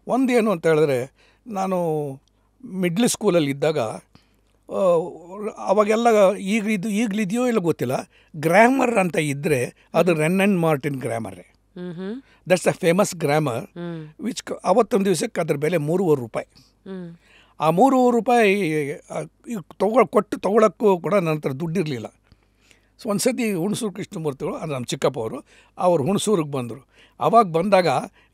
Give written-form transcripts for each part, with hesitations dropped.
ಒಂದೇನು ಅಂತ ಹೇಳಿದ್ರೆ, ನಾನು ಮಿಡ್ಲ್ ಸ್ಕೂಲಲ್ಲಿ ಇದ್ದಾಗ ಅವಾಗೆಲ್ಲ ಈಗಲಿದೆಯೋ ಇಲ್ಲ ಗೊತ್ತಿಲ್ಲ, ಗ್ರಾಮರ್ ಅಂತ ಇದ್ದರೆ ಅದು ರೆನ್ ಆ್ಯಂಡ್ ಮಾರ್ಟಿನ್ ಗ್ರಾಮರೇ. That's a famous grammar which ಅವತ್ತೊಂದು ದಿವಸಕ್ಕೆ ಅದ್ರ ಬೆಲೆ ₹3.5. ಆ ₹3.5 ಕೊಟ್ಟು ತೊಗೊಳಕ್ಕೂ ಕೂಡ ನನ್ನ ಹತ್ರ ದುಡ್ಡಿರಲಿಲ್ಲ. ಸೊ ಒಂದು ಸತಿ ಹುಣಸೂರು ಕೃಷ್ಣಮೂರ್ತಿಗಳು, ಅದು ನಮ್ಮ ಚಿಕ್ಕಪ್ಪ ಅವರು ಹುಣಸೂರಿಗೆ ಬಂದರು. ಅವಾಗ ಬಂದಾಗ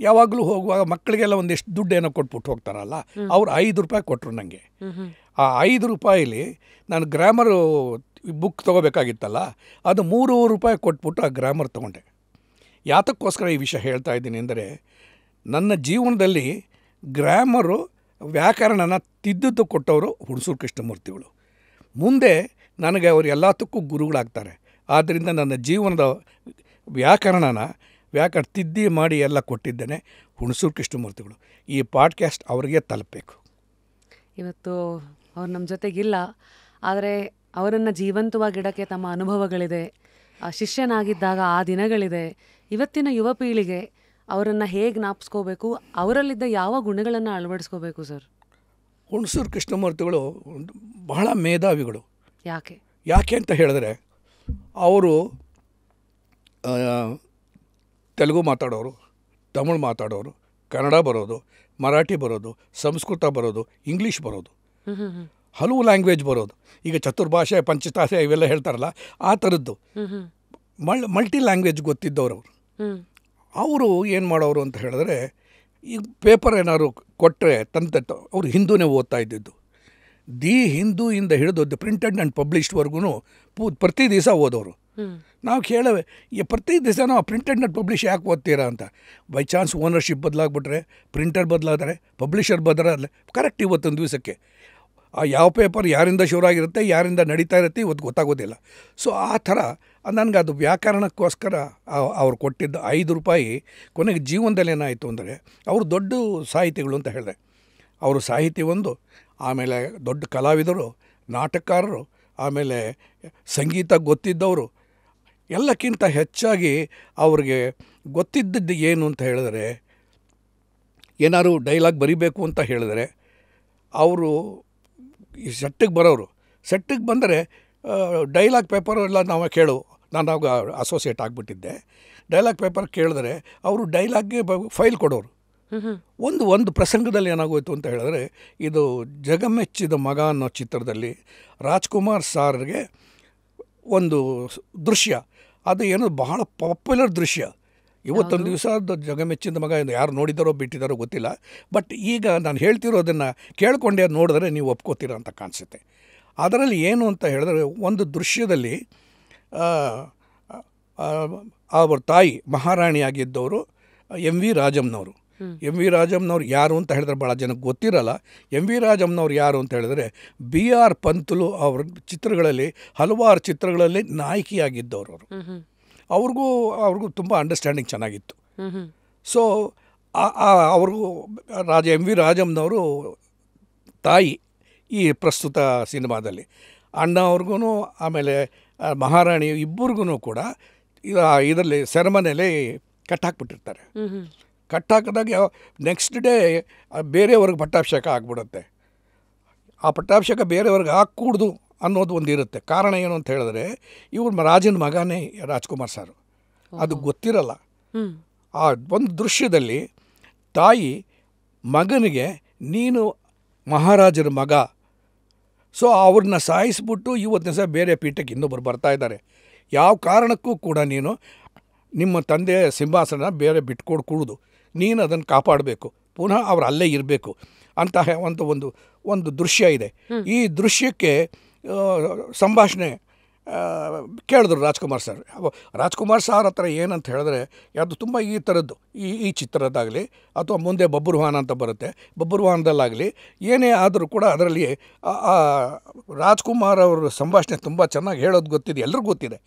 ಯಾವಾಗಲೂ ಹೋಗುವಾಗ ಮಕ್ಕಳಿಗೆಲ್ಲ ಒಂದಿಷ್ಟು ದುಡ್ಡು ಏನೋ ಕೊಟ್ಬಿಟ್ಟು ಹೋಗ್ತಾರಲ್ಲ, ಅವ್ರು ₹5 ಕೊಟ್ಟರು ನನಗೆ. ಆ ₹5 ನಾನು ಗ್ರಾಮರು ಬುಕ್ ತೊಗೋಬೇಕಾಗಿತ್ತಲ್ಲ, ಅದು ₹3 ಕೊಟ್ಬಿಟ್ಟು ಆ ಗ್ರಾಮರ್ ತೊಗೊಂಡೆ. ಯಾತಕ್ಕೋಸ್ಕರ ಈ ವಿಷಯ ಹೇಳ್ತಾ ಇದ್ದೀನಿ ಅಂದರೆ, ನನ್ನ ಜೀವನದಲ್ಲಿ ಗ್ರಾಮರು ವ್ಯಾಕರಣನ ತಿದ್ದುತ್ತು ಕೊಟ್ಟವರು ಹುಣಸೂರು ಕೃಷ್ಣಮೂರ್ತಿಗಳು. ಮುಂದೆ ನನಗೆ ಅವರು ಎಲ್ಲದಕ್ಕೂ ಗುರುಗಳಾಗ್ತಾರೆ. ಆದ್ದರಿಂದ ನನ್ನ ಜೀವನದ ವ್ಯಾಕರಣ ತಿದ್ದಿ ಮಾಡಿ ಎಲ್ಲ ಕೊಟ್ಟಿದ್ದೇನೆ ಹುಣಸೂರು ಕೃಷ್ಣಮೂರ್ತಿಗಳು. ಈ ಪಾಡ್ಕ್ಯಾಸ್ಟ್ ಅವರಿಗೆ ತಲುಪಬೇಕು. ಇವತ್ತು ಅವ್ರು ನಮ್ಮ ಜೊತೆಗಿಲ್ಲ, ಆದರೆ ಅವರನ್ನು ಜೀವಂತವಾಗಿಡೋಕ್ಕೆ ತಮ್ಮ ಅನುಭವಗಳಿದೆ. ಶಿಷ್ಯನಾಗಿದ್ದಾಗ ಆ ದಿನಗಳಿದೆ. ಇವತ್ತಿನ ಯುವ ಪೀಳಿಗೆ ಅವರನ್ನು ಹೇಗೆ ಜ್ಞಾಪಿಸ್ಕೋಬೇಕು, ಅವರಲ್ಲಿದ್ದ ಯಾವ ಗುಣಗಳನ್ನು ಅಳವಡಿಸ್ಕೋಬೇಕು ಸರ್? ಹುಣಸೂರು ಕೃಷ್ಣಮೂರ್ತಿಗಳು ಬಹಳ ಮೇಧಾವಿಗಳು. ಯಾಕೆ ಅಂತ ಹೇಳಿದ್ರೆ, ಅವರು ತೆಲುಗು ಮಾತಾಡೋರು, ತಮಿಳು ಮಾತಾಡೋರು, ಕನ್ನಡ ಬರೋದು, ಮರಾಠಿ ಬರೋದು, ಸಂಸ್ಕೃತ ಬರೋದು, ಇಂಗ್ಲೀಷ್ ಬರೋದು, ಹಲವು ಲ್ಯಾಂಗ್ವೇಜ್ ಬರೋದು. ಈಗ ಚತುರ್ಭಾಷೆ ಪಂಚತಾಸೆ ಇವೆಲ್ಲ ಹೇಳ್ತಾರಲ್ಲ, ಆ ಥರದ್ದು ಮಲ್ಟಿ ಲ್ಯಾಂಗ್ವೇಜ್ ಗೊತ್ತಿದ್ದವರು ಅವರು ಏನು ಮಾಡೋರು ಅಂತ ಹೇಳಿದ್ರೆ, ಈಗ ಪೇಪರ್ ಏನಾದ್ರು ಕೊಟ್ಟರೆ ತಂತಟ್ಟು ಅವರು ಹಿಂದೂನೇ ಓದ್ತಾ ಇದ್ದಿದ್ದು. ದಿ ಹಿಂದೂಯಿಂದ ಹಿಡಿದು ದಿ ಪ್ರಿಂಟೆಡ್ ಆ್ಯಂಡ್ ಪಬ್ಲಿಷ್ಡ್ವರೆಗೂ ಪ್ರತಿ ದಿವಸ ಓದೋರು. ನಾವು ಕೇಳವೆ, ಈ ಪ್ರತಿ ದಿವಸನೂ ಆ ಪ್ರಿಂಟೆಡ್ ಆ್ಯಂಡ್ ಪಬ್ಲಿಷ್ ಯಾಕೆ ಓದ್ತೀರಾ ಅಂತ. ಬೈ ಚಾನ್ಸ್ ಓನರ್ಶಿಪ್ ಬದಲಾಗ್ಬಿಟ್ರೆ, ಪ್ರಿಂಟರ್ ಬದಲಾದರೆ, ಪಬ್ಲಿಷರ್ ಬದಲಾದ್ರೆ ಕರೆಕ್ಟ್ ಇವತ್ತೊಂದು ದಿವಸಕ್ಕೆ ಯಾವ ಪೇಪರ್ ಯಾರಿಂದ ಶುರುವಾಗಿರುತ್ತೆ, ಯಾರಿಂದ ನಡೀತಾ ಇರುತ್ತೆ, ಇವತ್ತು ಗೊತ್ತಾಗೋದಿಲ್ಲ. ಸೊ ಆ ಥರ ನನಗೆ ಅದು ವ್ಯಾಕರಣಕ್ಕೋಸ್ಕರ ಅವ್ರು ಕೊಟ್ಟಿದ್ದ ₹5 ಕೊನೆಗೆ ಜೀವನದಲ್ಲಿ ಏನಾಯಿತು ಅಂದರೆ, ಅವರು ದೊಡ್ಡ ಸಾಹಿತಿಗಳು ಅಂತ ಹೇಳಿದೆ. ಅವರು ಸಾಹಿತಿ ಒಂದು, ಆಮೇಲೆ ದೊಡ್ಡ ಕಲಾವಿದರು, ನಾಟಕಕಾರರು, ಆಮೇಲೆ ಸಂಗೀತ ಗೊತ್ತಿದ್ದವರು. ಎಲ್ಲಕ್ಕಿಂತ ಹೆಚ್ಚಾಗಿ ಅವ್ರಿಗೆ ಗೊತ್ತಿದ್ದದ್ದು ಏನು ಅಂತ ಹೇಳಿದ್ರೆ, ಏನಾದ್ರು ಡೈಲಾಗ್ ಬರೀಬೇಕು ಅಂತ ಹೇಳಿದ್ರೆ ಅವರು ಈ ಸೆಟ್ಟಿಗೆ ಬರೋರು. ಸೆಟ್ಟಿಗೆ ಬಂದರೆ ಡೈಲಾಗ್ ಪೇಪರ್ ಎಲ್ಲ ನಾವು ನಾನು ಅವಾಗ ಅಸೋಸಿಯೇಟ್ ಆಗಿಬಿಟ್ಟಿದ್ದೆ. ಡೈಲಾಗ್ ಪೇಪರ್ ಕೇಳಿದ್ರೆ ಅವರು ಡೈಲಾಗ್ಗೆ ಫೈಲ್ ಕೊಡೋರು. ಒಂದು ಪ್ರಸಂಗದಲ್ಲಿ ಏನಾಗೋಯ್ತು ಅಂತ ಹೇಳಿದ್ರೆ, ಇದು ಜಗಮೆಚ್ಚಿದ ಮಗ ಅನ್ನೋ ಚಿತ್ರದಲ್ಲಿ ರಾಜ್ಕುಮಾರ್ ಸಾರ್ಗೆ ಒಂದು ದೃಶ್ಯ, ಅದು ಏನೋ ಬಹಳ ಪಾಪ್ಯುಲರ್ ದೃಶ್ಯ. ಇವತ್ತೊಂದು ದಿವಸ ಜಗಮೆಚ್ಚಿದ ಮಗ ಯಾರು ನೋಡಿದಾರೋ ಬಿಟ್ಟಿದ್ದಾರೋ ಗೊತ್ತಿಲ್ಲ. ಬಟ್ ಈಗ ನಾನು ಹೇಳ್ತಿರೋದನ್ನು ಕೇಳ್ಕೊಂಡೆ ನೋಡಿದ್ರೆ ನೀವು ಒಪ್ಕೋತೀರ ಅಂತ ಕಾಣಿಸುತ್ತೆ. ಅದರಲ್ಲಿ ಏನು ಅಂತ ಹೇಳಿದ್ರೆ, ಒಂದು ದೃಶ್ಯದಲ್ಲಿ ಅವ್ರ ತಾಯಿ ಮಹಾರಾಣಿಯಾಗಿದ್ದವರು ಎಂ.ವಿ. ರಾಜಮ್ಮನವರು. ಎಂ.ವಿ. ರಾಜಮ್ಮನವ್ರು ಯಾರು ಅಂತ ಹೇಳಿದ್ರೆ ಭಾಳ ಜನಕ್ಕೆ ಗೊತ್ತಿರಲ್ಲ. ಎಂ.ವಿ. ರಾಜಮ್ಮನವ್ರು ಯಾರು ಅಂತ ಹೇಳಿದ್ರೆ, B.R. ಪಂತಲು ಅವ್ರ ಚಿತ್ರಗಳಲ್ಲಿ, ಹಲವಾರು ಚಿತ್ರಗಳಲ್ಲಿ ನಾಯಕಿಯಾಗಿದ್ದವರು ಅವರು. ಅವ್ರಿಗೂ ತುಂಬ ಅಂಡರ್ಸ್ಟ್ಯಾಂಡಿಂಗ್ ಚೆನ್ನಾಗಿತ್ತು. ಸೊ ಅವ್ರಿಗೂ ಎಂ.ವಿ. ರಾಜಮ್ಮನವರು ತಾಯಿ ಈ ಪ್ರಸ್ತುತ ಸಿನಿಮಾದಲ್ಲಿ. ಅಣ್ಣ ಅವ್ರಿಗೂ ಆಮೇಲೆ ಮಹಾರಾಣಿ ಇಬ್ಬರಿಗೂ ಕೂಡ ಇದರಲ್ಲಿ ಸೆರೆಮನೆಯಲ್ಲಿ ಕಟ್ಟಾಕ್ಬಿಟ್ಟಿರ್ತಾರೆ. ಕಟ್ಟಾಕಿದಾಗ ನೆಕ್ಸ್ಟ್ ಡೇ ಬೇರೆಯವ್ರಿಗೆ ಪಟ್ಟಾಭಿಷೇಕ ಆಗಿಬಿಡುತ್ತೆ. ಆ ಪಟ್ಟಾಭಿಷೇಕ ಬೇರೆಯವ್ರಿಗೆ ಹಾಕೂಡ್ದು ಅನ್ನೋದು ಒಂದು ಇರುತ್ತೆ. ಕಾರಣ ಏನು ಅಂತ ಹೇಳಿದ್ರೆ, ಇವ್ರ ರಾಜನ ಮಗನೇ ರಾಜ್ಕುಮಾರ್ ಸಾರು. ಅದು ಗೊತ್ತಿರಲ್ಲ. ಆ ಒಂದು ದೃಶ್ಯದಲ್ಲಿ ತಾಯಿ ಮಗನಿಗೆ, ನೀನು ಮಹಾರಾಜರ ಮಗ, ಸೊ ಅವ್ರನ್ನ ಸಾಯಿಸ್ಬಿಟ್ಟು ಇವತ್ತಿನ ಸಹ ಬೇರೆ ಪೀಠಕ್ಕೆ ಇನ್ನೊಬ್ಬರು ಬರ್ತಾ ಇದ್ದಾರೆ, ಯಾವ ಕಾರಣಕ್ಕೂ ಕೂಡ ನೀನು ನಿಮ್ಮ ತಂದೆಯ ಸಿಂಹಾಸನ ಬೇರೆ ಬಿಟ್ಕೊಡು ಕೂಡುದು, ನೀನು ಅದನ್ನು ಕಾಪಾಡಬೇಕು, ಪುನಃ ಅವ್ರು ಅಲ್ಲೇ ಇರಬೇಕು ಅಂತಹ ಒಂದು ದೃಶ್ಯ ಇದೆ. ಈ ದೃಶ್ಯಕ್ಕೆ ಸಂಭಾಷಣೆ ಕೇಳಿದ್ರು ರಾಜ್ಕುಮಾರ್ ಸರ್. ರಾಜ್ಕುಮಾರ್ ಸಾರ್ ಹತ್ರ ಏನಂತ ಹೇಳಿದ್ರೆ, ಅದು ತುಂಬ ಈ ಥರದ್ದು ಈ ಚಿತ್ರದ್ದಾಗಲಿ ಅಥವಾ ಮುಂದೆ ಬಬ್ರುವಾಹನ ಅಂತ ಬರುತ್ತೆ, ಬಬ್ರುವಾಹನದಲ್ಲಾಗಲಿ ಏನೇ ಆದರೂ ಕೂಡ ಅದರಲ್ಲಿ ರಾಜ್ಕುಮಾರ್ ಅವ್ರ ಸಂಭಾಷಣೆ ತುಂಬ ಚೆನ್ನಾಗಿ ಹೇಳೋದು ಗೊತ್ತಿದೆ, ಎಲ್ರಿಗೂ ಗೊತ್ತಿದೆ.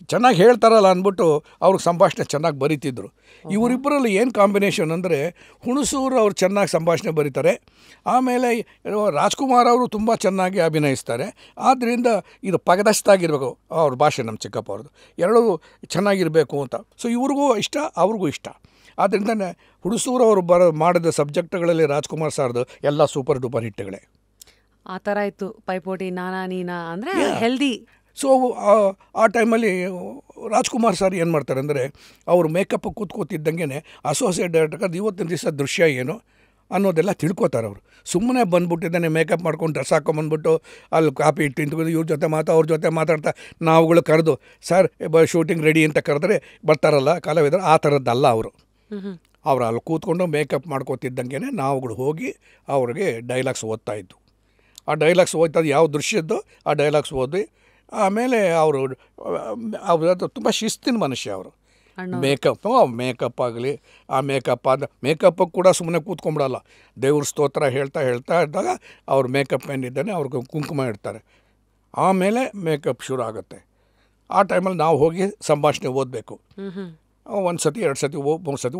ಚೆನ್ನಾಗಿ ಹೇಳ್ತಾರಲ್ಲ ಅಂದ್ಬಿಟ್ಟು ಅವ್ರಿಗೆ ಸಂಭಾಷಣೆ ಚೆನ್ನಾಗಿ ಬರೀತಿದ್ರು. ಇವರಿಬ್ಬರಲ್ಲಿ ಏನು ಕಾಂಬಿನೇಷನ್ ಅಂದರೆ, ಹುಣಸೂರು ಅವ್ರು ಚೆನ್ನಾಗಿ ಸಂಭಾಷಣೆ ಬರೀತಾರೆ, ಆಮೇಲೆ ರಾಜ್ಕುಮಾರ್ ಅವರು ತುಂಬ ಚೆನ್ನಾಗಿ ಅಭಿನಯಿಸ್ತಾರೆ. ಆದ್ದರಿಂದ ಇದು ಪಗದಷ್ಟಾಗಿರಬೇಕು ಅವ್ರ ಭಾಷೆ, ನಮ್ಮ ಚಿಕ್ಕಪ್ಪ ಅವ್ರದ್ದು, ಎರಡೂ ಚೆನ್ನಾಗಿರಬೇಕು ಅಂತ. ಸೊ ಇವ್ರಿಗೂ ಇಷ್ಟ, ಅವ್ರಿಗೂ ಇಷ್ಟ. ಆದ್ದರಿಂದ ಹುಣಸೂರು ಅವರು ಮಾಡಿದ ಸಬ್ಜೆಕ್ಟ್ಗಳಲ್ಲಿ ರಾಜ್ಕುಮಾರ್ ಸರ್ದು ಎಲ್ಲ ಸೂಪರ್ ಡೂಪರ್ ಹಿಟ್ಗಳೇ. ಆ ಥರ ಇತ್ತು ಪೈಪೋಟಿ ನಾನಾ ನೀನಾ ಅಂದರೆ ಹೆಲ್ದಿ. ಸೊ ಆ ಟೈಮಲ್ಲಿ ರಾಜ್ಕುಮಾರ್ ಸರ್ ಏನು ಮಾಡ್ತಾರೆ ಅಂದರೆ ಅವರು ಮೇಕಪ್ ಕೂತ್ಕೋತಿದ್ದಂಗೆ ಅಸೋಸಿಯೇಟ್ ಡೈರೆಕ್ಟರ್ ಇವತ್ತಿನ ದಿವಸ ದೃಶ್ಯ ಏನು ಅನ್ನೋದೆಲ್ಲ ತಿಳ್ಕೊತಾರೆ ಅವರು. ಸುಮ್ಮನೆ ಬಂದುಬಿಟ್ಟಿದ್ದಾನೆ ಮೇಕಪ್ ಮಾಡ್ಕೊಂಡು ಡ್ರೆಸ್ ಹಾಕೊಂಬಂದ್ಬಿಟ್ಟು ಅಲ್ಲಿ ಕಾಪಿ ಇಟ್ಟು ನಿಂತ್ಕೊಂಡು ಇವ್ರ ಜೊತೆ ಅವ್ರ ಜೊತೆ ಮಾತಾಡ್ತಾ ನಾವುಗಳು ಕರೆದು ಸರ್ ಶೂಟಿಂಗ್ ರೆಡಿ ಅಂತ ಕರೆದ್ರೆ ಬರ್ತಾರಲ್ಲ ಕಲಾವಿದರು, ಆ ಥರದ್ದಲ್ಲ ಅವರು. ಅವ್ರು ಅಲ್ಲಿ ಕೂತ್ಕೊಂಡು ಮೇಕಪ್ ಮಾಡ್ಕೋತಿದ್ದಂಗೆ ನಾವುಗಳು ಹೋಗಿ ಅವ್ರಿಗೆ ಡೈಲಾಗ್ಸ್ ಓದ್ತಾಯಿದ್ದು. ಆ ಡೈಲಾಗ್ಸ್ ಓದ್ತದ್ದು ಯಾವ ದೃಶ್ಯದ್ದು ಆ ಡೈಲಾಗ್ಸ್ ಓದಿ ಆಮೇಲೆ ಅವರು ತುಂಬ ಶಿಸ್ತಿನ ಮನುಷ್ಯ ಅವರು. ಮೇಕಪ್ ಆಗಲಿ ಆ ಮೇಕಪ್ ಕೂಡ ಸುಮ್ಮನೆ ಕೂತ್ಕೊಂಡ್ಬಿಡಲ್ಲ. ದೇವ್ರ ಸ್ತೋತ್ರ ಹೇಳ್ತಾ ಇದ್ದಾಗ ಅವ್ರು ಮೇಕಪ್ ಏನಿದ್ದಾನೆ ಅವ್ರಿಗೆ ಕುಂಕುಮ ಇಡ್ತಾರೆ. ಆಮೇಲೆ ಮೇಕಪ್ ಶುರು ಆಗುತ್ತೆ. ಆ ಟೈಮಲ್ಲಿ ನಾವು ಹೋಗಿ ಸಂಭಾಷಣೆ ಓದಬೇಕು. 1 ಸತಿ 2 ಸತಿ 3 ಸತಿ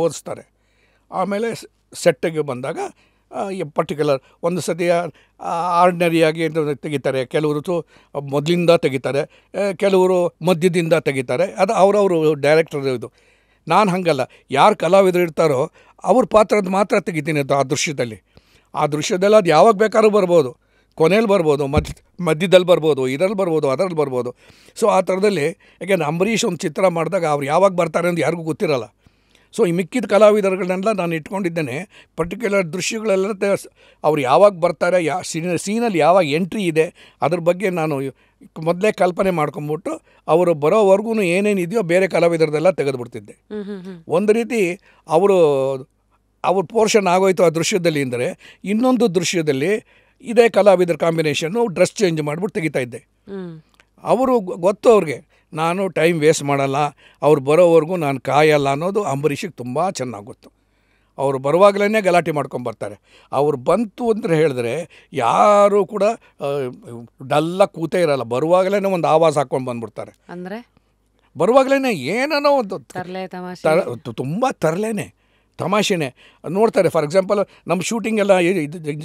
ಓದಿಸ್ತಾರೆ. ಆಮೇಲೆ ಸೆಟ್ಟಿಗೆ ಬಂದಾಗ ಪರ್ಟಿಕ್ಯುಲರ್ ಒಂದು ಸತಿ ಆರ್ಡಿನರಿಯಾಗಿ ತೆಗಿತಾರೆ, ಕೆಲವರು ಮೊದಲಿಂದ ತೆಗಿತಾರೆ, ಕೆಲವರು ಮಧ್ಯದಿಂದ ತೆಗಿತಾರೆ. ಅದು ಅವರವರು ಡೈರೆಕ್ಟರ್ ಇದು. ನಾನು ಹಾಗಲ್ಲ, ಯಾರು ಕಲಾವಿದರು ಇರ್ತಾರೋ ಅವ್ರ ಪಾತ್ರದ ಮಾತ್ರ ತೆಗಿತೀನಿ ಅದು ಆ ದೃಶ್ಯದಲ್ಲಿ. ಆ ದೃಶ್ಯದಲ್ಲಿ ಅದು ಯಾವಾಗ ಬೇಕಾದ್ರೂ ಬರ್ಬೋದು, ಕೊನೆಯಲ್ಲಿ ಬರ್ಬೋದು, ಮಧ್ಯದಲ್ಲಿ ಬರ್ಬೋದು, ಇದರಲ್ಲಿ ಬರ್ಬೋದು, ಅದರಲ್ಲಿ ಬರ್ಬೋದು. ಸೊ ಆ ಥರದಲ್ಲಿ ಯಾಕೆಂದರೆ ಅಂಬರೀಷ್ ಒಂದು ಚಿತ್ರ ಮಾಡಿದಾಗ ಅವ್ರು ಯಾವಾಗ ಬರ್ತಾರೆ ಅಂತ ಯಾರಿಗೂ ಗೊತ್ತಿರಲ್ಲ. ಸೊ ಈ ಮಿಕ್ಕಿದ ಕಲಾವಿದರುಗಳನ್ನೆಲ್ಲ ನಾನು ಇಟ್ಕೊಂಡಿದ್ದೇನೆ. ಪರ್ಟಿಕ್ಯುಲರ್ ದೃಶ್ಯಗಳೆಲ್ಲ ಅವ್ರು ಯಾವಾಗ ಬರ್ತಾರೆ, ಸೀನಲ್ಲಿ ಯಾವಾಗ ಎಂಟ್ರಿ ಇದೆ ಅದ್ರ ಬಗ್ಗೆ ನಾನು ಮೊದಲೇ ಕಲ್ಪನೆ ಮಾಡ್ಕೊಂಬಿಟ್ಟು ಅವರು ಬರೋವರೆಗೂ ಏನೇನಿದೆಯೋ ಬೇರೆ ಕಲಾವಿದರದೆಲ್ಲ ತೆಗೆದುಬಿಡ್ತಿದ್ದೆ. ಒಂದು ರೀತಿ ಅವ್ರ ಪೋರ್ಷನ್ ಆಗೋಯ್ತು ಆ ದೃಶ್ಯದಲ್ಲಿ ಅಂದರೆ ಇನ್ನೊಂದು ದೃಶ್ಯದಲ್ಲಿ ಇದೇ ಕಲಾವಿದರ ಕಾಂಬಿನೇಷನ್ನು ಡ್ರೆಸ್ ಚೇಂಜ್ ಮಾಡಿಬಿಟ್ಟು ತೆಗಿತಾಯಿದ್ದೆ. ಅವರು ಗೊತ್ತು ಅವ್ರಿಗೆ ನಾನು ಟೈಮ್ ವೇಸ್ಟ್ ಮಾಡಲ್ಲ, ಅವ್ರು ಬರೋವರೆಗೂ ನಾನು ಕಾಯಲ್ಲ ಅನ್ನೋದು ಅಂಬರೀಷಿಗೆ ತುಂಬ ಚೆನ್ನಾಗಿ ಗೊತ್ತು. ಅವರು ಬರುವಾಗಲೇ ಗಲಾಟೆ ಮಾಡ್ಕೊಂಬರ್ತಾರೆ. ಅವ್ರು ಬಂತು ಅಂತ ಹೇಳಿದ್ರೆ ಯಾರೂ ಕೂಡ ಡಲ್ಲ ಕೂತೇ ಇರಲ್ಲ. ಬರುವಾಗಲೇ ಒಂದು ಆವಾಜ್ ಹಾಕ್ಕೊಂಡು ಬಂದ್ಬಿಡ್ತಾರೆ. ಅಂದರೆ ಬರುವಾಗಲೇ ಏನೋ ಒಂದು ತುಂಬ ತರಲೇನೆ ತಮಾಷೆನೇ ನೋಡ್ತಾರೆ. ಫಾರ್ ಎಕ್ಸಾಂಪಲ್ ನಮ್ಮ ಶೂಟಿಂಗ್ ಎಲ್ಲ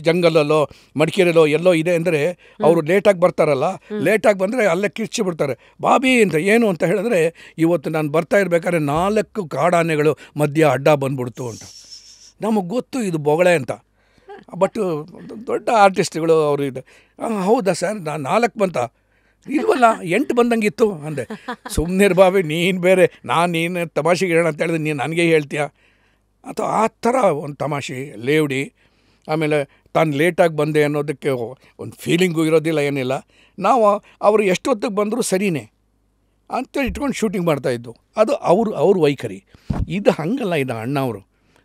ಜಂಗಲಲ್ಲೋ ಮಡಿಕೇರಿಯಲ್ಲೋ ಎಲ್ಲೋ ಇದೆ ಅಂದರೆ ಅವರು ಲೇಟಾಗಿ ಬರ್ತಾರಲ್ಲ, ಲೇಟಾಗಿ ಬಂದರೆ ಅಲ್ಲೇ ಕಿರ್ಚಿ ಬಿಡ್ತಾರೆ. ಬಾಬಿ ಅಂತ ಏನು ಅಂತ ಹೇಳಿದ್ರೆ ಇವತ್ತು ನಾನು ಬರ್ತಾ ಇರಬೇಕಾದ್ರೆ 4 ಕಾಡಾನೆಗಳು ಮಧ್ಯ ಅಡ್ಡ ಬಂದ್ಬಿಡ್ತು ಅಂತ. ನಮಗೆ ಗೊತ್ತು ಇದು ಬೊಗಳೆ ಅಂತ. ಬಟ್ ದೊಡ್ಡ ಆರ್ಟಿಸ್ಟ್ಗಳು ಅವರು ಇದೆ. ಹೌದಾ ಸರ್, ನಾನು 4 ಬಂತ ಇಲ್ವಲ್ಲ 8 ಬಂದಂಗಿತ್ತು ಅಂದೆ. ಸುಮ್ಮನೆ ಬಾಬಿ ನೀನು ಬೇರೆ, ನೀನು ತಮಾಷೆಗೆ ಹೇಳೋಣ ಅಂತ ಹೇಳಿದ್ರೆ ನೀನು ನನಗೆ ಹೇಳ್ತೀಯ ಅಥವಾ ಆ ಥರ ಒಂದು ತಮಾಷೆ ಲೇವಡಿ. ಆಮೇಲೆ ತಾನು ಲೇಟಾಗಿ ಬಂದೆ ಅನ್ನೋದಕ್ಕೆ ಒಂದು ಫೀಲಿಂಗು ಇರೋದಿಲ್ಲ, ಏನಿಲ್ಲ. ನಾವು ಅವರು ಎಷ್ಟೊತ್ತಿಗೆ ಬಂದರೂ ಸರಿಯೇ ಅಂತ ಇಟ್ಕೊಂಡು ಶೂಟಿಂಗ್ ಮಾಡ್ತಾಯಿದ್ದು. ಅದು ಅವ್ರ ವೈಖರಿ. ಇದು ಹಾಗಲ್ಲ, ಇದು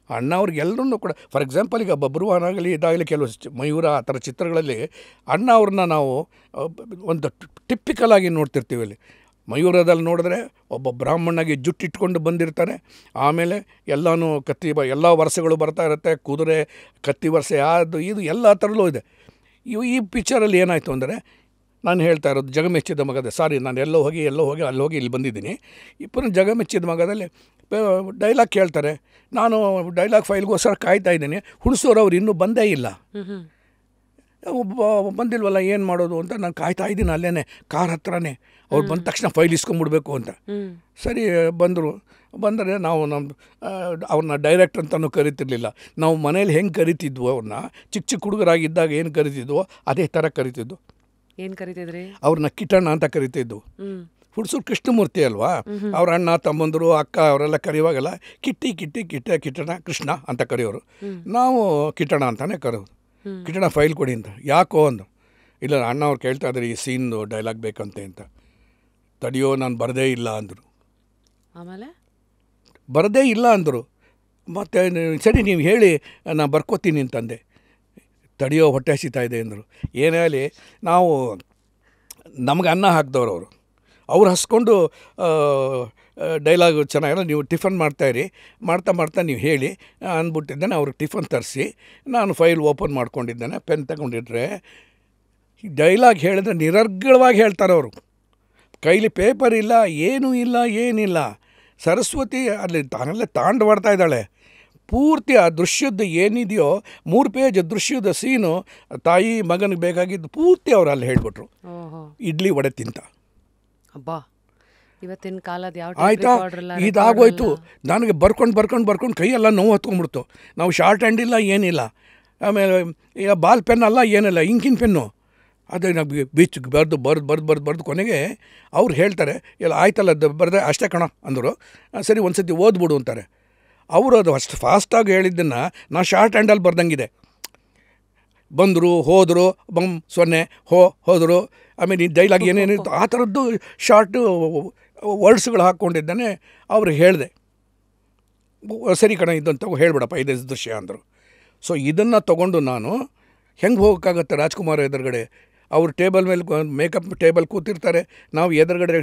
ಅಣ್ಣವ್ರಿಗೆಲ್ಲರೂ ಕೂಡ ಫಾರ್ ಎಕ್ಸಾಂಪಲ್ ಈಗ ಬಬ್ರುವಾನಾಗಲಿ ಇದಾಗಲಿ ಕೆಲವು ಮಯೂರ ಆ ಥರ ಚಿತ್ರಗಳಲ್ಲಿ ಅಣ್ಣ ಅವ್ರನ್ನ ನಾವು ಒಂದು ಟಿಪ್ಪಿಕಲಾಗಿ ನೋಡ್ತಿರ್ತೀವಿ. ಅಲ್ಲಿ ಮಯೂರದಲ್ಲಿ ನೋಡಿದ್ರೆ ಒಬ್ಬ ಬ್ರಾಹ್ಮಣನಾಗಿ ಜುಟ್ಟಿಟ್ಕೊಂಡು ಬಂದಿರ್ತಾನೆ. ಆಮೇಲೆ ಎಲ್ಲನೂ ಎಲ್ಲ ವರ್ಷಗಳು ಬರ್ತಾ ಇರುತ್ತೆ, ಕುದುರೆ ಕತ್ತಿ ವರ್ಷೆ ಅದು ಇದು ಎಲ್ಲ ಥರಲ್ಲೂ ಇದೆ. ಈ ಪಿಕ್ಚರಲ್ಲಿ ಏನಾಯಿತು ಅಂದರೆ ನಾನು ಹೇಳ್ತಾ ಇರೋದು ಜಗಮೆಚ್ಚಿದ ಮಗದ, ಸಾರಿ ನಾನು ಎಲ್ಲೋ ಹೋಗಿ ಅಲ್ಲಿ ಹೋಗಿ ಇಲ್ಲಿ ಬಂದಿದ್ದೀನಿ. ಪುನಃ ಜಗಮೆಚ್ಚಿದ ಮಗದಲ್ಲಿ ಡೈಲಾಗ್ ಕೇಳ್ತಾರೆ. ನಾನು ಡೈಲಾಗ್ ಫೈಲ್ಗೋಸ್ಕರ ಕಾಯ್ತಾ ಇದ್ದೀನಿ. ಹುಣಸೂರು ಅವ್ರು ಇನ್ನೂ ಬಂದೇ ಇಲ್ಲ, ಬಂದಿಲ್ವಲ್ಲ ಏನು ಮಾಡೋದು ಅಂತ ನಾನು ಕಾಯ್ತಾ ಇದ್ದೀನಿ ಅಲ್ಲೇ ಕಾರ್ ಹತ್ರನೇ. ಅವ್ರು ಬಂದ ತಕ್ಷಣ ಫೈಲ್ ಇಸ್ಕೊಂಬಿಡ್ಬೇಕು ಅಂತ. ಸರಿ ಬಂದರೆ ನಾವು ಅವ್ರನ್ನ ಡೈರೆಕ್ಟರ್ ಅಂತಲೂ ಕರಿತಿರ್ಲಿಲ್ಲ. ನಾವು ಮನೇಲಿ ಹೆಂಗೆ ಕರಿತಿದ್ವು ಅವ್ರನ್ನ, ಚಿಕ್ಕ ಹುಡುಗರಾಗಿದ್ದಾಗ ಏನು ಕರಿತಿದ್ವೋ ಅದೇ ಥರ ಕರಿತಿದ್ವು. ಏನು ಕರಿತಿದ್ರಿ? ಅವ್ರನ್ನ ಕಿಟ್ಟಣ್ಣ ಅಂತ ಕರಿತಿದ್ದು. ಹುಡ್ಸೂರು ಕೃಷ್ಣಮೂರ್ತಿ ಅಲ್ವಾ, ಅವ್ರ ಅಣ್ಣ ತಮ್ಮಂದರು ಅಕ್ಕ ಅವರೆಲ್ಲ ಕರೆಯುವಾಗೆಲ್ಲ ಕಿಟ್ಟಣ್ಣ ಕೃಷ್ಣ ಅಂತ ಕರೆಯೋರು. ನಾವು ಕಿಟ್ಟಣ್ಣ ಅಂತಲೇ ಕರೆಯೋದು. ಕಿಟ್ಟಣ್ಣ ಫೈಲ್ ಕೊಡಿ ಅಂತ. ಯಾಕೋ ಅಂದು. ಇಲ್ಲ ಅಣ್ಣ ಅವ್ರು ಕೇಳ್ತಾ ಇದ್ದಾರೆ ಈ ಸೀನ್ದು ಡೈಲಾಗ್ ಬೇಕಂತೆ ಅಂತ. ತಡಿಯೋ ನಾನು ಬರದೇ ಇಲ್ಲ ಅಂದರು. ಆಮೇಲೆ ಬರದೇ ಇಲ್ಲ ಅಂದರು. ಮತ್ತು ಸರಿ ನೀವು ಹೇಳಿ ನಾನು ಬರ್ಕೋತೀನಿ ಅಂತಂದೆ. ತಡಿಯೋ ಹೊಟ್ಟೆ ಹಸಿತಾ ಇದೆ ಅಂದರು. ಏನೇ ಆಗಲಿ ನಾವು ನಮ್ಗೆ ಅನ್ನ ಹಾಕಿದವ್ರು ಅವ್ರು ಹಸ್ಕೊಂಡು ಡೈಲಾಗ್ ಚೆನ್ನಾಗಿಲ್ಲ, ನೀವು ಟಿಫನ್ ಮಾಡ್ತಾಯಿರಿ, ಮಾಡ್ತಾ ನೀವು ಹೇಳಿ ಅಂದ್ಬಿಟ್ಟಿದ್ದಾನೆ. ಅವ್ರಿಗೆ ಟಿಫನ್ ತರಿಸಿ ನಾನು ಫೈಲ್ ಓಪನ್ ಮಾಡ್ಕೊಂಡಿದ್ದೇನೆ, ಪೆನ್ ತಗೊಂಡಿಟ್ರೆ ಡೈಲಾಗ್ ಹೇಳಿದ್ರೆ ನಿರರ್ಗಳವಾಗಿ ಹೇಳ್ತಾರೆ ಅವರು. ಕೈಲಿ ಪೇಪರ್ ಇಲ್ಲ, ಏನೂ ಇಲ್ಲ, ಏನಿಲ್ಲ. ಸರಸ್ವತಿ ಅಲ್ಲಿ ತಾನೆಲ್ಲ ತಾಂಡವಾಡ್ತಾ ಇದ್ದಾಳೆ. ಪೂರ್ತಿ ಆ ದೃಶ್ಯದ್ದು ಏನಿದೆಯೋ 3 ಪೇಜ್ ದೃಶ್ಯದ ಸೀನು ತಾಯಿ ಮಗನಿಗೆ ಬೇಕಾಗಿದ್ದು ಪೂರ್ತಿ ಅವ್ರು ಅಲ್ಲಿ ಹೇಳಿಬಿಟ್ರು. ಇಡ್ಲಿ ವಡೆ ತಿಂತ. ಅಬ್ಬಾ, ಇವತ್ತಿನ ಕಾಲದ ಯಾವ ಆಯಿತಾ, ಇದಾಗೋಯ್ತು. ನನಗೆ ಬರ್ಕೊಂಡು ಕೈಯೆಲ್ಲ ನೋವು ಹತ್ಕೊಂಡ್ಬಿಡ್ತು. ನಾವು ಶಾರ್ಟ್ ಹ್ಯಾಂಡ್ ಇಲ್ಲ ಏನಿಲ್ಲ, ಆಮೇಲೆ ಬಾಲ್ ಪೆನ್ ಅಲ್ಲ ಏನಿಲ್ಲ, ಇಂಕಿನ ಪೆನ್ನು. ಅದೇ ನಾವು ಬೀಚ್ಗೆ ಬರ್ದು ಕೊನೆಗೆ ಅವ್ರು ಹೇಳ್ತಾರೆ, ಎಲ್ಲ ಆಯ್ತಲ್ಲ ಬರೆದೆ ಅಷ್ಟೇ ಕಣ ಅಂದರು. ಸರಿ ಒಂದು ಸತಿ ಓದ್ಬಿಡು ಅಂತಾರೆ. ಅವರು ಅದು ಅಷ್ಟು ಫಾಸ್ಟಾಗಿ ಹೇಳಿದ್ದನ್ನು ನಾನು ಶಾರ್ಟ್ ಹ್ಯಾಂಡಲ್ಲಿ ಬರ್ದಂಗಿದೆ. ಬಂದರು ಹೋದರು, ಬಮ್ 0 ಹೋದರು, ಆಮೇಲೆ ಈ ಡೈಲಾಗ್ ಏನೇನಿತ್ತು ಆ ಥರದ್ದು ಶಾರ್ಟು ವರ್ಡ್ಸ್ಗಳು ಹಾಕ್ಕೊಂಡಿದ್ದಾನೆ. ಅವ್ರು ಹೇಳಿದೆ, ಸರಿ ಕಣ ಇದಂತ ಹೇಳ್ಬಿಡಪ್ಪ ಇದೇ ದೃಶ್ಯ ಅಂದರು. ಸೊ ಇದನ್ನು ತೊಗೊಂಡು ನಾನು ಹೆಂಗೆ ಹೋಗೋಕ್ಕಾಗತ್ತೆ ರಾಜ್ಕುಮಾರ್ ಎದುರುಗಡೆ? ಅವ್ರು ಟೇಬಲ್ ಮೇಲೆ ಮೇಕಪ್ ಟೇಬಲ್ ಕೂತಿರ್ತಾರೆ, ನಾವು ಎದುರುಗಡೆ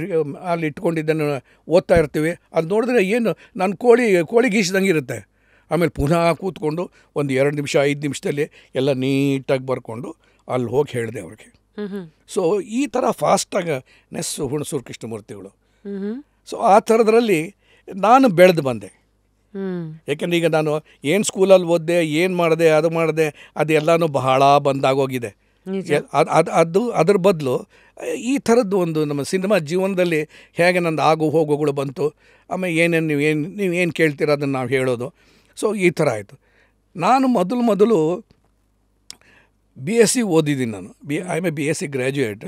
ಅಲ್ಲಿ ಇಟ್ಕೊಂಡಿದ್ದನ್ನು ಓದ್ತಾ ಇರ್ತೀವಿ. ಅದು ನೋಡಿದ್ರೆ ಏನು ನಾನು ಕೋಳಿ ಗೀಸಿದಂಗೆ ಇರುತ್ತೆ. ಆಮೇಲೆ ಪುನಃ ಕೂತ್ಕೊಂಡು ಒಂದು 2 ನಿಮಿಷ 5 ನಿಮಿಷದಲ್ಲಿ ಎಲ್ಲ ನೀಟಾಗಿ ಬರ್ಕೊಂಡು ಅಲ್ಲಿ ಹೋಗಿ ಹೇಳಿದೆ ಅವ್ರಿಗೆ. ಸೊ ಈ ಥರ ಫಾಸ್ಟಾಗಿ ಹುಣಸೂರು ಕೃಷ್ಣಮೂರ್ತಿಗಳು. ಸೊ ಆ ಥರದ್ರಲ್ಲಿ ನಾನು ಬೆಳೆದು ಬಂದೆ. ಯಾಕೆಂದರೆ ಈಗ ನಾನು ಏನು ಸ್ಕೂಲಲ್ಲಿ ಓದಿದೆ, ಏನು ಮಾಡಿದೆ, ಅದೆಲ್ಲನೂ ಬಹಳ ಬಂದಾಗೋಗಿದೆ. ಅದ್ರ ಬದಲು ಈ ಥರದ್ದು ಒಂದು ನಮ್ಮ ಸಿನಿಮಾ ಜೀವನದಲ್ಲಿ ಹೇಗೆ ನಂದು ಆಗು ಹೋಗುಗಳು ಬಂತು, ಆಮೇಲೆ ಏನೇನು ನೀವೇನು ಕೇಳ್ತೀರ ಅದನ್ನು ನಾವು ಹೇಳೋದು. ಸೊ ಈ ಥರ ಆಯಿತು. ನಾನು ಮೊದಲು BSc ಓದಿದ್ದೀನಿ. ನಾನು BSc ಗ್ರ್ಯಾಜುಯೇಟ್.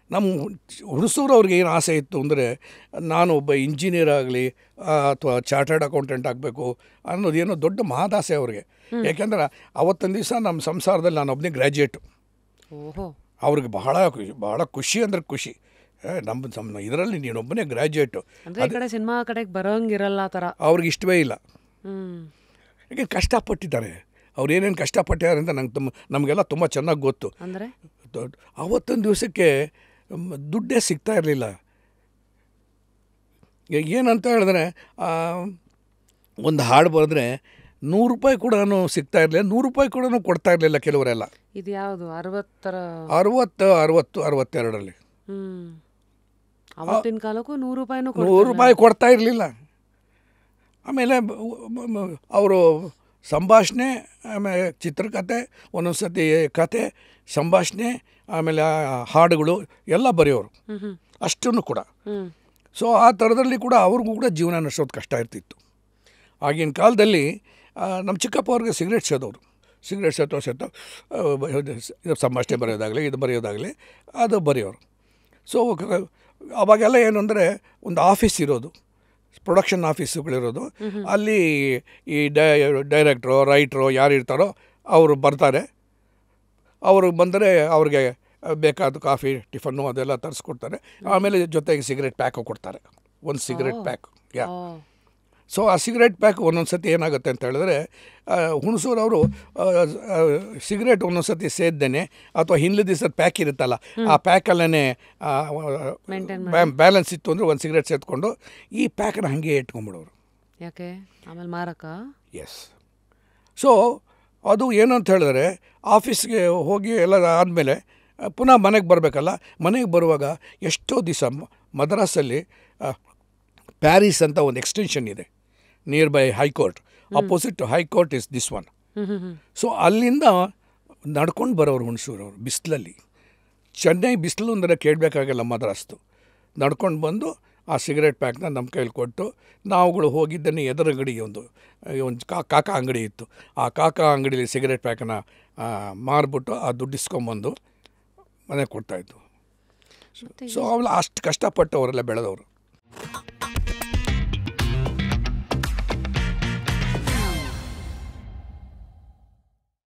ನಮ್ಮ ಹುಣಸೂರು ಅವ್ರಿಗೆ ಏನು ಆಸೆ ಇತ್ತು ಅಂದರೆ ನಾನು ಒಬ್ಬ ಇಂಜಿನಿಯರ್ ಆಗಲಿ ಅಥವಾ ಚಾರ್ಟರ್ಡ್ ಅಕೌಂಟೆಂಟ್ ಆಗಬೇಕು ಅನ್ನೋದೇನೋ ದೊಡ್ಡ ಮಹದಾಸೆ ಅವ್ರಿಗೆ. ಯಾಕೆಂದ್ರೆ ಅವತ್ತೊಂದು ದಿವಸ ನಮ್ಮ ಸಂಸಾರದಲ್ಲಿ ನಾನು ಒಬ್ಬನೇ ಗ್ರ್ಯಾಜುಯೇಟು. ಅವ್ರಿಗೆ ಬಹಳ ಖುಷಿ ಅಂದರೆ ಖುಷಿ. ನಮ್ಮ ಇದರಲ್ಲಿ ನೀನೊಬ್ಬನೇ ಗ್ರ್ಯಾಜುಯೇಟು, ಸಿನಿಮಾ ಕಡೆಗೆ ಬರೋಂಗಿರಲ್ಲ ಆ ಥರ ಅವ್ರಿಗೆ ಇಷ್ಟವೇ ಇಲ್ಲ. ಯಾಕೆ ಕಷ್ಟಪಟ್ಟಿದ್ದಾರೆ, ಅವ್ರು ಏನೇನು ಕಷ್ಟಪಟ್ಟಿದ್ದಾರೆ ಅಂತ ನಮಗೆಲ್ಲ ತುಂಬ ಚೆನ್ನಾಗಿ ಗೊತ್ತು. ಅಂದರೆ ಅವತ್ತೊಂದು ದಿವಸಕ್ಕೆ ದುಡ್ಡೇ ಸಿಗ್ತಾ ಇರಲಿಲ್ಲ. ಏನಂತ ಹೇಳಿದ್ರೆ ಒಂದು ಹಾಡು ಬರೆದ್ರೆ 100 ರೂಪಾಯಿ ಕೂಡ ಸಿಗ್ತಾ ಇರಲಿಲ್ಲ, 100 ರೂಪಾಯಿ ಕೂಡ ಕೊಡ್ತಾ ಇರಲಿಲ್ಲ ಕೆಲವರೆಲ್ಲ. ಇದು ಯಾವುದು 62ರಲ್ಲಿ ಅವತ್ತಿನ ಕಾಲಕ್ಕೂ 100 ರೂಪಾಯಿ ಕೊಡ್ತಾ ಇರಲಿಲ್ಲ. ಆಮೇಲೆ ಅವರು ಸಂಭಾಷಣೆ, ಆಮೇಲೆ ಚಿತ್ರಕಥೆ, ಒಂದೊಂದು ಸತಿ ಕತೆ, ಸಂಭಾಷಣೆ, ಆಮೇಲೆ ಹಾಡುಗಳು ಎಲ್ಲ ಬರೆಯೋರು ಅಷ್ಟನ್ನು ಕೂಡ. ಸೊ ಆ ಥರದಲ್ಲಿ ಕೂಡ ಅವ್ರಿಗೂ ಕೂಡ ಜೀವನ ನಡೆಸೋದು ಕಷ್ಟ ಇರ್ತಿತ್ತು. ಆಗಿನ ಕಾಲದಲ್ಲಿ ನಮ್ಮ ಚಿಕ್ಕಪ್ಪ ಅವ್ರಿಗೆ ಸಿಗರೇಟ್ ಸೇದೋರು. ಸಿಗರೇಟ್ ಸೇತೋ ಸಂಭಾಷಣೆ ಬರೆಯೋದಾಗಲಿ ಇದು ಬರೆಯೋದಾಗಲಿ ಅದು ಬರೆಯೋರು. ಸೊ ಅವಾಗೆಲ್ಲ ಏನು ಅಂದರೆ ಒಂದು ಆಫೀಸ್ ಇರೋದು, ಪ್ರೊಡಕ್ಷನ್ ಆಫೀಸುಗಳಿರೋದು. ಅಲ್ಲಿ ಈ ಡೈರೆಕ್ಟ್ರೋ ರೈಟ್ರೋ ಯಾರು ಇರ್ತಾರೋ ಅವರು ಬರ್ತಾರೆ. ಅವರು ಬಂದರೆ ಅವ್ರಿಗೆ ಬೇಕಾದ ಕಾಫಿ ಟಿಫನ್ನು ಅದೆಲ್ಲ ತರಿಸ್ಕೊಡ್ತಾರೆ. ಆಮೇಲೆ ಜೊತೆಗೆ ಸಿಗರೇಟ್ ಪ್ಯಾಕು ಕೊಡ್ತಾರೆ, ಒಂದು ಸಿಗರೇಟ್ ಪ್ಯಾಕ್. ಸೊ ಆ ಸಿಗರೇಟ್ ಪ್ಯಾಕ್ ಒಂದೊಂದು ಸತಿ ಏನಾಗುತ್ತೆ ಅಂತ ಹೇಳಿದ್ರೆ ಹುಣಸೂರವರು ಸಿಗರೇಟ್ ಒಂದೊಂದು ಸತಿ ಸೇದ್ದೇನೆ ಅಥವಾ ಹಿಂದಿನ ದಿವಸದ ಪ್ಯಾಕ್ ಇರುತ್ತಲ್ಲ ಆ ಪ್ಯಾಕಲ್ಲೇ ಬ್ಯಾಲೆನ್ಸ್ ಇತ್ತು ಅಂದರೆ ಒಂದು ಸಿಗರೇಟ್ ಸೇದ್ಕೊಂಡು ಈ ಪ್ಯಾಕನ್ನು ಹಾಗೆ ಇಟ್ಕೊಂಡ್ಬಿಡೋರು. ಯಾಕೆ ಆಮೇಲೆ ಮಾರಕ. ಎಸ್. ಸೊ ಅದು ಏನು ಅಂತ ಹೇಳಿದ್ರೆ ಆಫೀಸ್ಗೆ ಹೋಗಿ ಎಲ್ಲ ಆದಮೇಲೆ ಪುನಃ ಮನೆಗೆ ಬರಬೇಕಲ್ಲ. ಮನೆಗೆ ಬರುವಾಗ ಎಷ್ಟೋ ದಿವಸ ಮದ್ರಾಸಲ್ಲಿ ಪ್ಯಾರಿಸ್ ಅಂತ ಒಂದು ಎಕ್ಸ್ಟೆನ್ಷನ್ ಇದೆ near by high court. Opposite to high court is this one. So ಅಲ್ಲಿಂದ ನಡ್ಕೊಂಡು ಬರೋರು ಹುಣಸೂರವರು ಬಿಸಿಲಲ್ಲಿ. ಚೆನ್ನೈ ಬಿಸಿಲು ಅಂದರೆ ಕೇಳಬೇಕಾಗಲ್ಲ ಮದ್ರಾಸ್ತು. ನಡ್ಕೊಂಡು ಬಂದು ಆ ಸಿಗರೇಟ್ ಪ್ಯಾಕ್ನ ನಮ್ಮ ಕೈಲಿ ಕೊಟ್ಟು ನಾವುಗಳು ಹೋಗಿದ್ದನ್ನೇ ಎದುರುಗಡೆಗೆ ಒಂದು ಕಾಕಾ ಅಂಗಡಿ ಇತ್ತು. ಆ ಕಾಕಾ ಅಂಗಡಿಯಲ್ಲಿ ಸಿಗರೇಟ್ ಪ್ಯಾಕನ್ನು ಮಾರ್ಬಿಟ್ಟು ಆ ದುಡ್ಡು ಇಸ್ಕೊಂಬಂದು ಮನೆಗೆ ಕೊಡ್ತಾಯಿತ್ತು. ಸೊ ಅವೆಲ್ಲ ಅಷ್ಟು ಕಷ್ಟಪಟ್ಟು ಅವರೆಲ್ಲ ಬೆಳೆದವರು.